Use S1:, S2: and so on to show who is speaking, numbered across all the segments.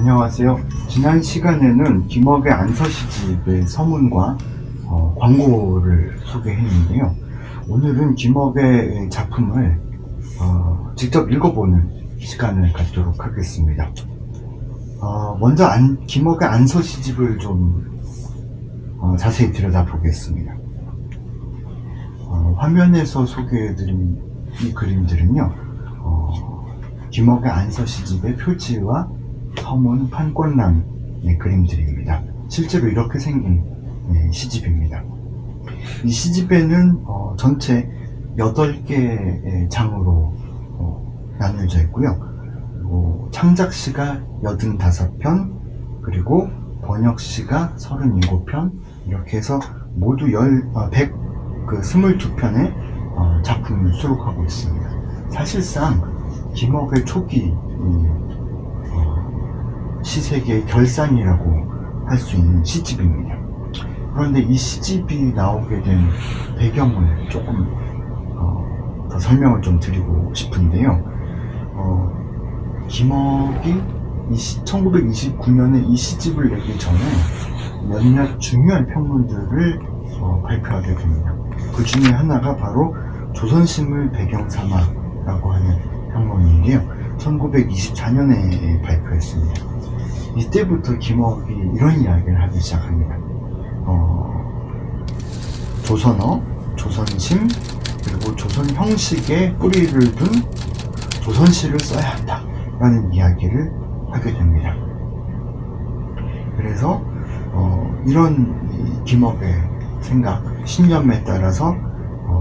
S1: 안녕하세요. 지난 시간에는 김억의 안서시집의 서문과 광고를 소개했는데요. 오늘은 김억의 작품을 직접 읽어보는 시간을 갖도록 하겠습니다. 먼저 김억의 안서시집을 좀 자세히 들여다보겠습니다. 화면에서 소개해드린 이 그림들은요, 김억의 안서시집의 표지와 서문, 판권란의 그림들입니다. 실제로 이렇게 생긴 시집입니다. 이 시집에는 전체 8개의 장으로 나눠져 있고요. 그리고 창작시가 85편, 그리고 번역시가 37편, 이렇게 해서 모두 122편의 작품을 수록하고 있습니다. 사실상 김억의 초기 시세계의 결산이라고 할 수 있는 시집입니다. 그런데 이 시집이 나오게 된 배경을 조금 더 설명을 좀 드리고 싶은데요. 김억이 1929년에 이 시집을 내기 전에 몇몇 중요한 평론들을 발표하게 됩니다. 그 중에 하나가 바로 조선신을 배경 삼아라고 하는 평론인데요. 1924년에 발표했습니다. 이때부터 김억이 이런 이야기를 하기 시작합니다. 조선어, 조선심, 그리고 조선 형식의 뿌리를 둔 조선시를 써야 한다 라는 이야기를 하게 됩니다. 그래서 이런 김억의 생각, 신념에 따라서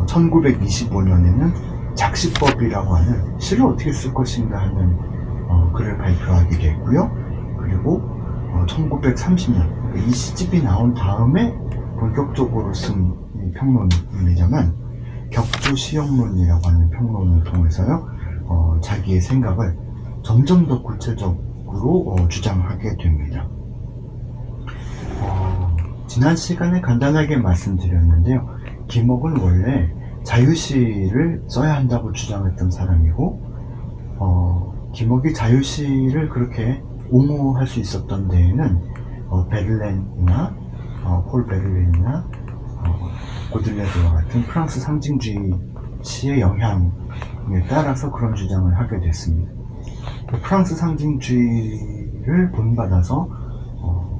S1: 1925년에는 작시법이라고 하는 시를 어떻게 쓸 것인가 하는 글을 발표하게 됐고요. 그리고 1930년 이 시집이 나온 다음에 본격적으로 쓴 평론입니다만, 격조시형론이라고 하는 평론을 통해서요, 자기의 생각을 점점 더 구체적으로 주장하게 됩니다. 지난 시간에 간단하게 말씀드렸는데요. 김억은 원래 자유시를 써야 한다고 주장했던 사람이고, 김억이 자유시를 그렇게 옹호할 수 있었던 데에는 베를렌이나 폴 베를렌이나 고들레드와 같은 프랑스 상징주의 시의 영향에 따라서 그런 주장을 하게 됐습니다. 프랑스 상징주의를 본받아서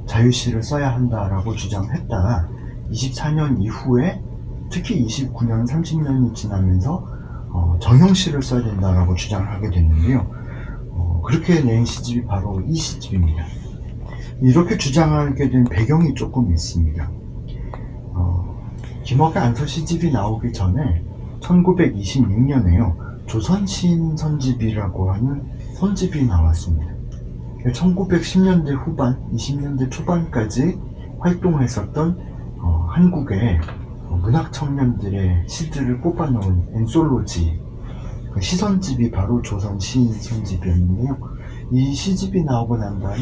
S1: 자유시를 써야 한다라고 주장했다가 24년 이후에, 특히 29년, 30년이 지나면서 정형시를 써야 된다라고 주장을 하게 됐는데요. 그렇게 낸 시집이 바로 이 시집입니다. 이렇게 주장하게 된 배경이 조금 있습니다. 김억의 안서시집이 나오기 전에 1926년에요. 조선시인선집이라고 하는 선집이 나왔습니다. 1910년대 후반, 20년대 초반까지 활동했었던 한국의 문학 청년들의 시들을 뽑아놓은 엔솔로지, 그 시선집이 바로 조선시인선집이었는데요. 이 시집이 나오고 난 다음에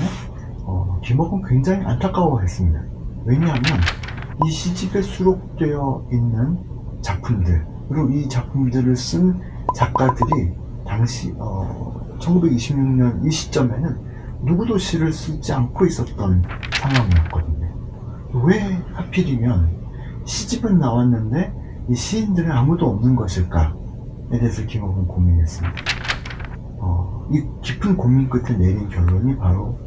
S1: 김억은 굉장히 안타까워했습니다. 왜냐하면 이 시집에 수록되어 있는 작품들, 그리고 이 작품들을 쓴 작가들이 당시 1926년 이 시점에는 누구도 시를 쓰지 않고 있었던 상황이었거든요. 왜 하필이면 시집은 나왔는데 이 시인들은 아무도 없는 것일까에 대해서 김억은 고민했습니다. 이 깊은 고민 끝에 내린 결론이 바로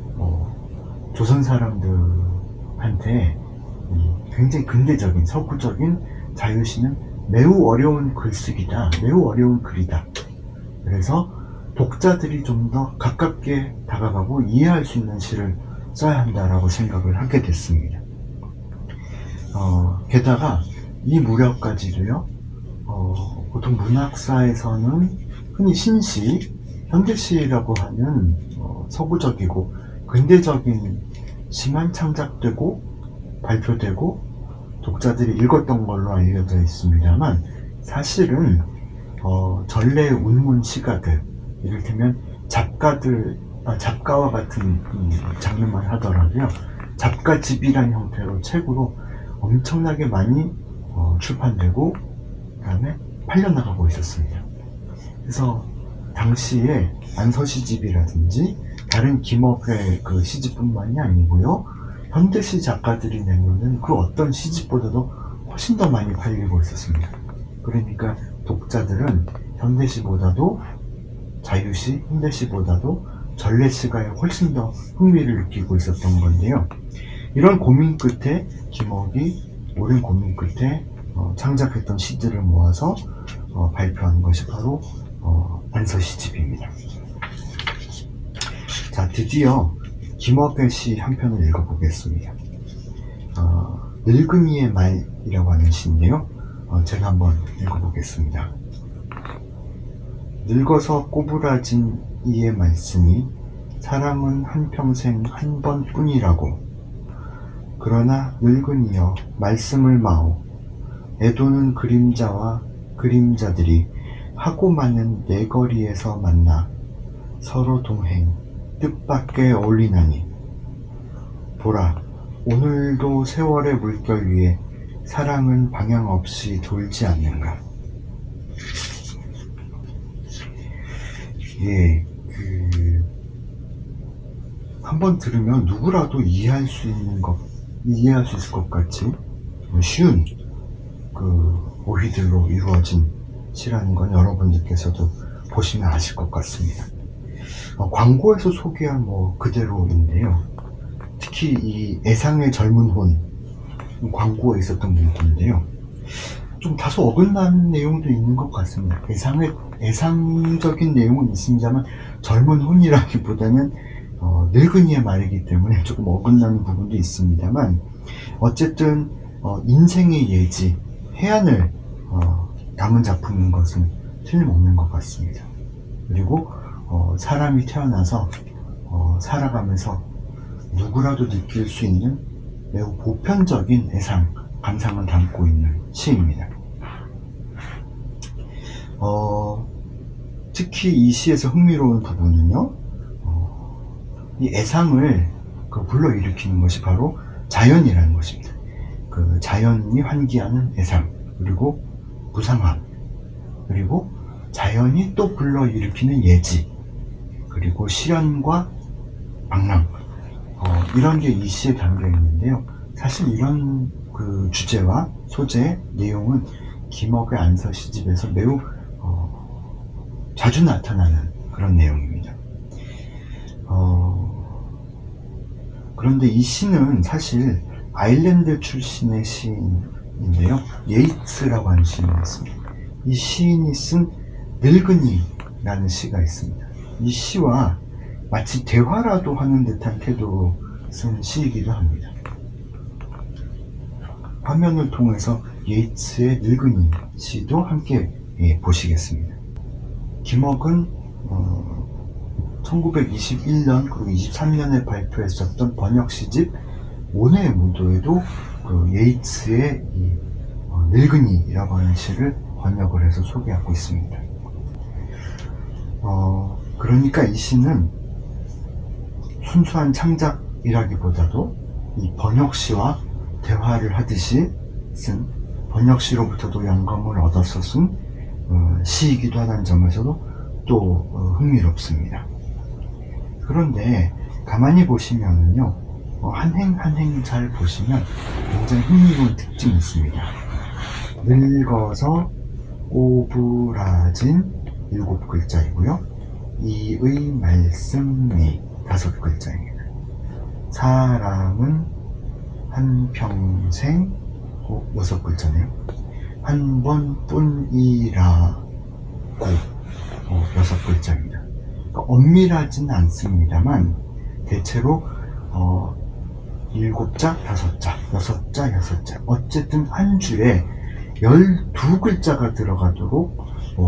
S1: 조선 사람들한테 굉장히 근대적인, 서구적인 자유시는 매우 어려운 글쓰기다, 매우 어려운 글이다. 그래서 독자들이 좀 더 가깝게 다가가고 이해할 수 있는 시를 써야 한다라고 생각을 하게 됐습니다. 게다가 이 무렵까지도요, 보통 문학사에서는 흔히 신시, 현대시라고 하는 서구적이고 근대적인 시만 창작되고 발표되고 독자들이 읽었던 걸로 알려져 있습니다만, 사실은 전래 운문 시가들, 이를테면 잡가와 같은 장르만 하더라도요, 잡가집이란 형태로 책으로 엄청나게 많이 출판되고 그 다음에 팔려나가고 있었습니다. 그래서 당시에 안서시집이라든지 다른 김업의 그 시집뿐만이 아니고요. 현대시 작가들이 내놓는 그 어떤 시집보다도 훨씬 더 많이 팔리고 있었습니다. 그러니까 독자들은 현대시보다도 자유시, 현대시보다도 전래시가에 훨씬 더 흥미를 느끼고 있었던 건데요. 이런 고민 끝에 김억이 오랜 고민 끝에 창작했던 시들을 모아서 발표한 것이 바로 안서시집입니다. 자, 드디어 김억의 시 한 편을 읽어보겠습니다. 늙은이의 말이라고 하는 시인데요. 제가 한번 읽어보겠습니다. 늙어서 꼬부라진 이의 말씀이 사람은 한평생 한 번뿐이라고. 그러나 늙은이여 말씀을 마오. 애도는 그림자와 그림자들이 하고 많은 내거리에서 만나 서로 동행 뜻밖에 어울리나니. 보라, 오늘도 세월의 물결 위에 사랑은 방향 없이 돌지 않는가. 예, 한번 들으면 누구라도 이해할 수 있을 것 같이 쉬운 오희들로 이루어진 시라는 건 여러분들께서도 보시면 아실 것 같습니다. 광고에서 소개한 그대로인데요. 특히 이 애상의 젊은 혼 광고에 있었던 문구인데요. 좀 다소 어긋나는 내용도 있는 것 같습니다. 애상적인 내용은 있습니다만 젊은 혼이라기보다는 늙은이의 말이기 때문에 조금 어긋나는 부분도 있습니다만, 어쨌든 인생의 예지, 해안을 담은 작품인 것은 틀림없는 것 같습니다. 그리고 사람이 태어나서 살아가면서 누구라도 느낄 수 있는 매우 보편적인 애상, 감상을 담고 있는 시입니다. 특히 이 시에서 흥미로운 부분은요, 이 애상을 불러일으키는 것이 바로 자연이라는 것입니다. 그 자연이 환기하는 애상, 그리고 부상함, 그리고 자연이 또 불러일으키는 예지, 그리고 시련과 방랑, 이런 게 이 시에 담겨 있는데요. 사실 이런 주제와 소재, 내용은 김억의 안서시집에서 매우 자주 나타나는 그런 내용입니다. 그런데 이 시는 사실 아일랜드 출신의 시인인데요. 예이츠라고 하는 시인이 있습니다. 이 시인이 쓴 늙은이라는 시가 있습니다. 이 시와 마치 대화라도 하는 듯한 태도로 쓴 시이기도 합니다. 화면을 통해서 예이츠의 늙은이 시도 함께 보시겠습니다. 김억은 1921년 그리고 23년에 발표했었던 번역시집 모네의 무도에도 예이츠의 늙은이라고 하는 시를 번역을 해서 소개하고 있습니다. 그러니까 이 시는 순수한 창작이라기보다도 이 번역시와 대화를 하듯이 쓴, 번역시로부터도 영감을 얻어서 쓴 시이기도 하다는 점에서도 또 흥미롭습니다. 그런데 가만히 보시면은요, 한 행 한 행 잘 보시면 굉장히 흥미로운 특징이 있습니다. 늙어서 꼬부라진 7글자이고요. 이의 말씀이 5글자입니다. 사람은 한평생 6글자네요. 한 번뿐이라고 6글자입니다. 그러니까 엄밀하진 않습니다만 대체로 7자, 5자, 6자, 6자, 어쨌든 한 줄에 12글자가 들어가도록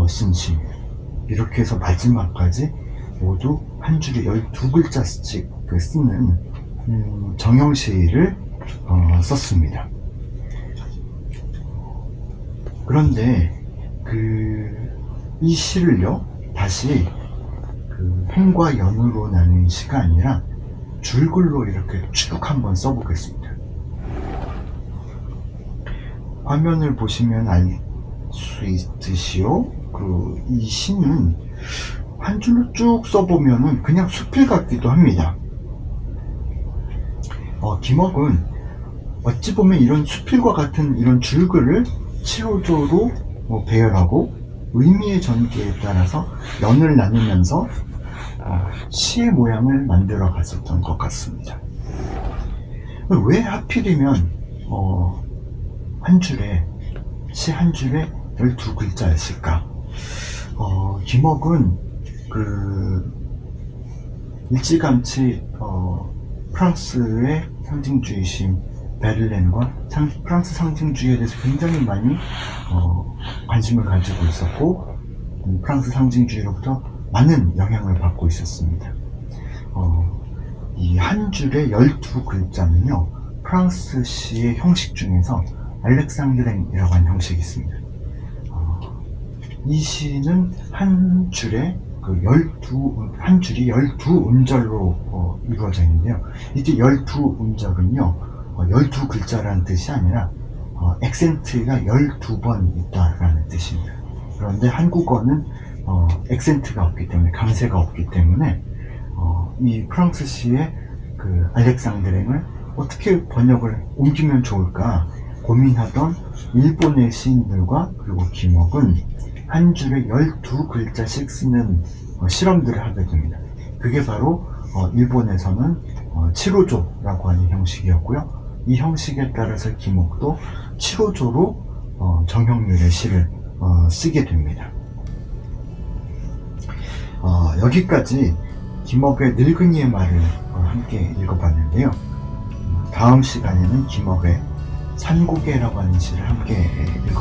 S1: 쓴 시입니다. 이렇게 해서 마지막까지 모두 한 줄에 12글자씩 쓰는 정형시를 썼습니다. 그런데 이 시를요, 다시 행과 연으로 나눈 시가 아니라 줄글로 이렇게 쭉 한번 써보겠습니다. 화면을 보시면 알 수 있듯이요, 이 시는 한 줄로 쭉 써보면은 그냥 수필 같기도 합니다. 김억은 어찌 보면 이런 수필과 같은 이런 줄글을 치호조로 배열하고 의미의 전개에 따라서 연을 나누면서 시의 모양을 만들어 갔었던 것 같습니다. 왜 하필이면 한 줄에 시 한 줄에 12글자였을까? 김억은 일찌감치 프랑스의 상징주의심 베를렌과 프랑스 상징주의에 대해서 굉장히 많이 관심을 가지고 있었고, 프랑스 상징주의로부터 많은 영향을 받고 있었습니다. 이 한 줄에 12글자는요, 프랑스 시의 형식 중에서 알렉상드랭이라고 하는 형식이 있습니다. 이 시는 한 줄에 한 줄이 12음절로 이루어져 있는데요. 이때 12음절은요, 12글자라는 뜻이 아니라 액센트가 12번 있다라는 뜻입니다. 그런데 한국어는 액센트가 없기 때문에, 강세가 없기 때문에 이 프랑스 시의 알렉상드랭을 어떻게 번역을 옮기면 좋을까 고민하던 일본의 시인들과 그리고 김억은 한 줄에 12글자씩 쓰는 실험들을 하게 됩니다. 그게 바로 일본에서는 칠호조라고 하는 형식이었고요. 이 형식에 따라서 김억도 칠호조로 정형률의 시를 쓰게 됩니다. 여기까지 김억의 늙은이의 말을 함께 읽어봤는데요. 다음 시간에는 김억의 산고개라고 하는 시를 함께 읽어보겠습니다.